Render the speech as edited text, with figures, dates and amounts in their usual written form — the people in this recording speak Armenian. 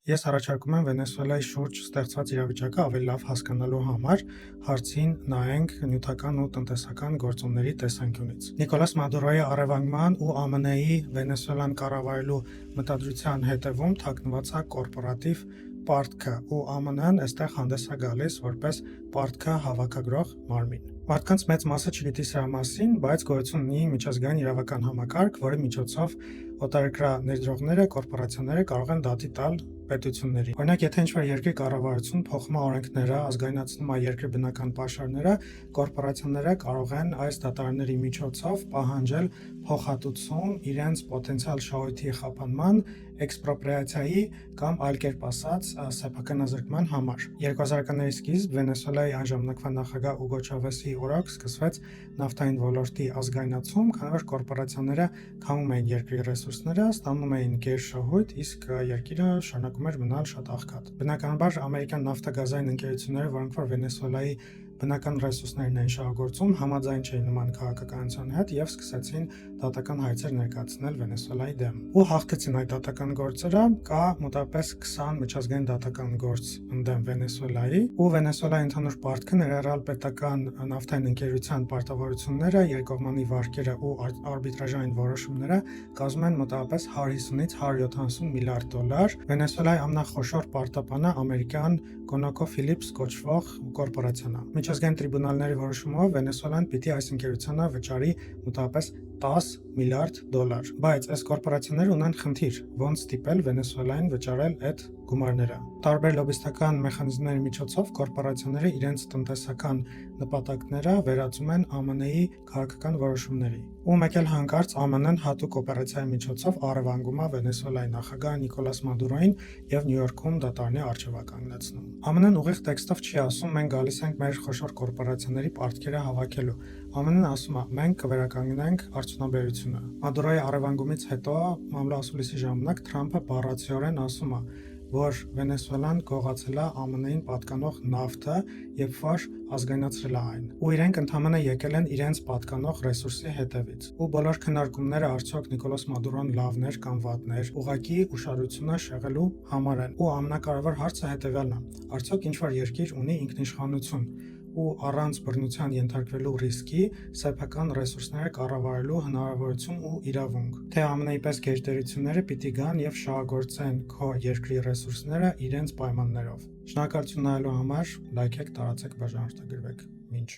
Ես առաջարկում եմ Վենեսուելայի շուրջ ստեղծված իրավիճակը ավելի լավ հասկանալու համար հարցին նայենք նյութական ու տնտեսական գործոնների տեսանկյունից։ Նիկոլաս Մադուրոյի առևանգման ու ԱՄՆ-ի Վենեսուելան կառավարելու մտադրության հետևում թաքնված է կորպորատիվ պարտքը, ու ԱՄՆ-ն այստեղ հանդես է գալիս որպես պարտքը հավաքագրող մարմին։ Մարդկանց մեծ մասը չգիտի սրա մասին, բայց գոյություն ունի միջազգային իրավական համակարգ, որի միջոցով օտարերկրյա ներդրողները, կորպորացիաները կարող են դատի տալ պետություններին։ Օրինակ, եթե ինչ-որ երկրի կառավարություն փոխում է օրենքները, ազգայնացնում է երկրի բնական պաշարները, կորպորացիաները կարող են այս դատարանների միջոցով պահանջել փոխհատուցում իրենց պոտենցիալ շահույթի խափանման, էքսպրոպրիացիայի կամ այլ կերպ ասած սեփականազրկման համար։ 2000-ականների սկիզբ Վենեսուելայի այն ժամանակվա նախագահ Ուգո Չավեսի օրոք սկսվեց նավթային ոլորտի ազգայնացում, քանի որ կորպորացիաները քամում էին երկրի ռեսուրսները, ստանում էին գերշահույթ, իսկ երկիրը շարունակում էր մնալ շատ աղքատ։ Բնականաբար, ամերիկյան նավթագազային ընկերությունները, որոնք որ Վենեսուելայի բնական ռեսուրսներն էին շահագործում, համաձայն չէին նման քաղաքականության հետ եւ սկսեցին դատական հայցեր ներկայացնել Վենեսուելայի դեմ։ Ու հաղթեցին այդ դատական գործերը, կա մոտավորապես 20 միջազգային դատական գործ ընդդեմ Վենեսուելայի, ու Վենեսուելայի ընդհանուր պարտքը ներառյալ պետական նավթային ընկերության պարտավորությունները, երկկողմանի վարկերը ու արբիտրաժային որոշումները կազմում են մոտավորապես 150-ից 170 միլիարդ դոլար։ Վենեսուելայի ամենախոշոր պարտապանը ամերիկյան ConocoPhillips կոչվող կորպորացիան է։ Միջազգային տրիբունալների որոշումով Վենեսուելան պիտի այս ընկերությանը վճարի մոտավորապես 10 միլիարդ դոլար։ Բայց այս կորպորացիաները ունեն խնդիր, ոնց ստիպել Վենեսուելային վճարել այդ գումարները։ Տարբեր լոբիստական մեխանիզմների միջոցով կորպորացիաները իրենց տնտեսական նպատակները վերածում են ԱՄՆ-ի քաղաքական որոշումների։ Ու մեկ էլ հանկարծ ԱՄՆ-ն հատուկ օպերացիայի միջոցով առևանգում է Վենեսուելայի նախագահ Նիկոլաս Մադուրոյին եւ Նյու Յորքում դատարանի առջեւ կանգնեցնում։ ԱՄՆ-ն ուղիղ տեքստով չի ասում մենք գալիս ենք մեր խոշոր կորպորացիաների պարտքերը հավաքելու։ ԱՄՆ-ն ասում է մենք կվերականգնենք արդյունաբերությունը։ Մադուրոյի առևանգումից հետո մամլոասուլիսի ժամանակ Թրամփը բառացիորեն ասում է, որ Վենեսուելան գողացել է ԱՄՆ-ին պատկանող նավթը եւ որ ազգայնացրել է այն։ Ու իրենք ընդհանրապես եկել են իրենց պատկանող ռեսուրսի հետևից։ Ու բոլոր քննարկումները արդյոք Նիկոլաս Մադուրոն լավն էր կամ վատն էր, ուղղակի ուշադրությունը շեղելու համար են։ Ու ամենակարևոր հարցը հետեւյալն է. արդյոք ինչ-որ երկիր ունի ինքնիշխանություն ու առանց բռնության ենթարկվելու ռիսկի սեփական ռեսուրսները կառավարելու հնարավորություն ու իրավունք, թե ԱՄՆ-ի պես գերտերությունները պիտի գան եւ շահագործեն քո երկրի ռեսուրսները իրենց պայմաններով։ Շնորհակալություն նայելու համար, լայքեք, տարածեք, բաժանորդագրվեք։ Մինչ